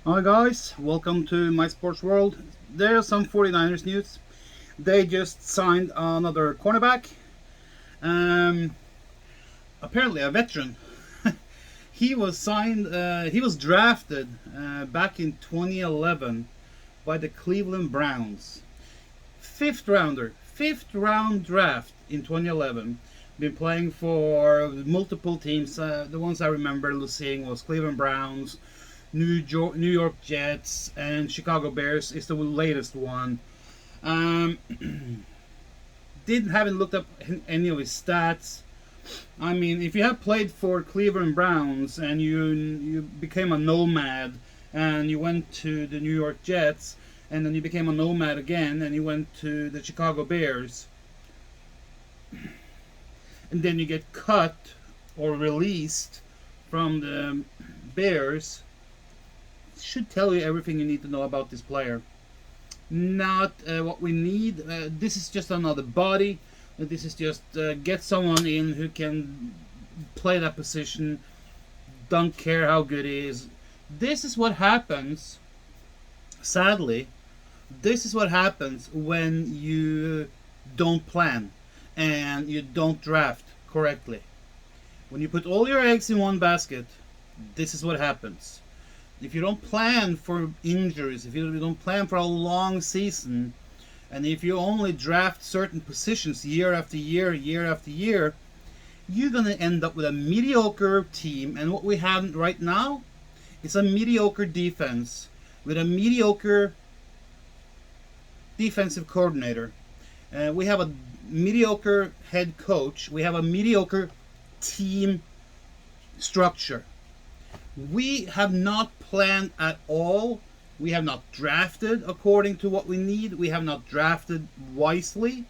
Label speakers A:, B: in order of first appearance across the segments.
A: Hi guys, welcome to my sports world. There's some 49ers news. They just signed another cornerback. Um, Apparently a veteran. He was drafted back in 2011 by the Cleveland Browns. Fifth round draft in 2011. Been playing for multiple teams. The ones I remember seeing was Cleveland Browns, New York Jets, and Chicago Bears is the latest one. Um, didn't haven't looked up any of his stats. I mean, if you have played for Cleveland Browns and you became a nomad and you went to the New York Jets and then you became a nomad again and you went to the Chicago Bears and then you get cut or released from the Bears, should tell you everything you need to know about this player. Not what we need. This is just another body. This is just get someone in who can play that position. Don't care how good he is. This is what happens. Sadly, this is what happens when you don't plan and you don't draft correctly. When you put all your eggs in one basket, this is what happens. If you don't plan for injuries, if you don't plan for a long season, and if you only draft certain positions year after year after year, you're going to end up with a mediocre team. And what we have right now is a mediocre defense with a mediocre defensive coordinator. We have a mediocre head coach. We have a mediocre team structure. We have not planned at all. We have not drafted according to what we need. We have not drafted wisely.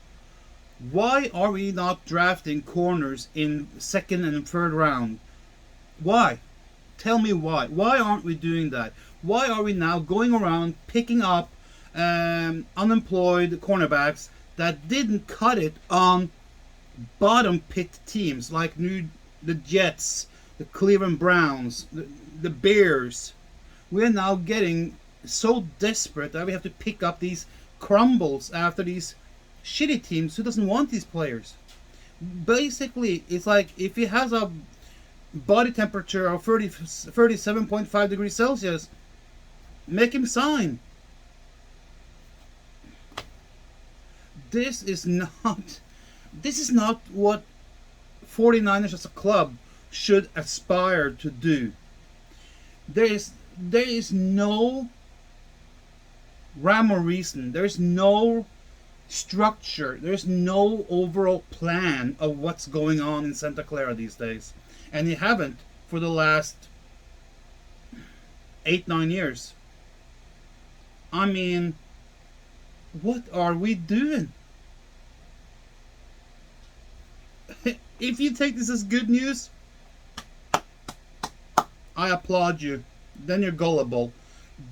A: Why are we not drafting corners in second and third round? Why? Tell me why. Why aren't we doing that? Why are we now going around picking up unemployed cornerbacks that didn't cut it on bottom picked teams like the Jets, the Cleveland Browns, the Bears? We're now getting so desperate that we have to pick up these crumbles after these shitty teams who doesn't want these players. Basically, it's like if he has a body temperature of 37.5 degrees Celsius, make him sign. This is not this is not what 49ers as a club should aspire to do. There is no rhyme or reason. There's no structure. There's no overall plan of what's going on in Santa Clara these days. And they haven't for the last 8, 9 years. I mean, what are we doing? If you take this as good news, I applaud you. Then you're gullible.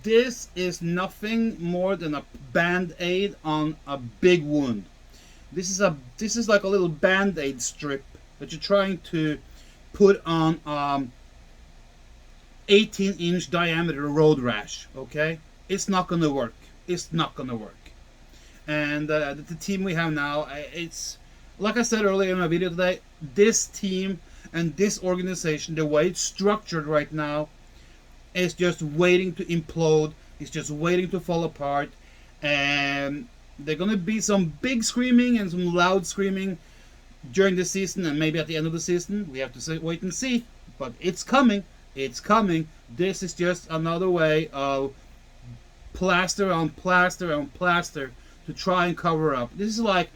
A: This is nothing more than a band-aid on a big wound. This is like a little band-aid strip that you're trying to put on 18-inch diameter road rash. Okay, it's not gonna work. It's not gonna work. And the team we have now, it's like I said earlier in my video today. This team and this organization, the way it's structured right now, is just waiting to implode. It's just waiting to fall apart. And there's gonna be some big screaming and some loud screaming during the season and maybe at the end of the season. We have to wait and see. But it's coming. It's coming. This is just another way of plaster on plaster on plaster to try and cover up. This is like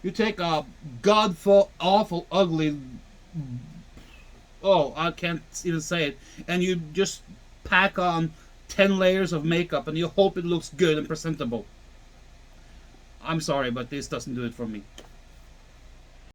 A: you take a godful, awful, ugly, oh, I can't even say it, and you just pack on 10 layers of makeup and you hope it looks good and presentable. I'm sorry, but this doesn't do it for me.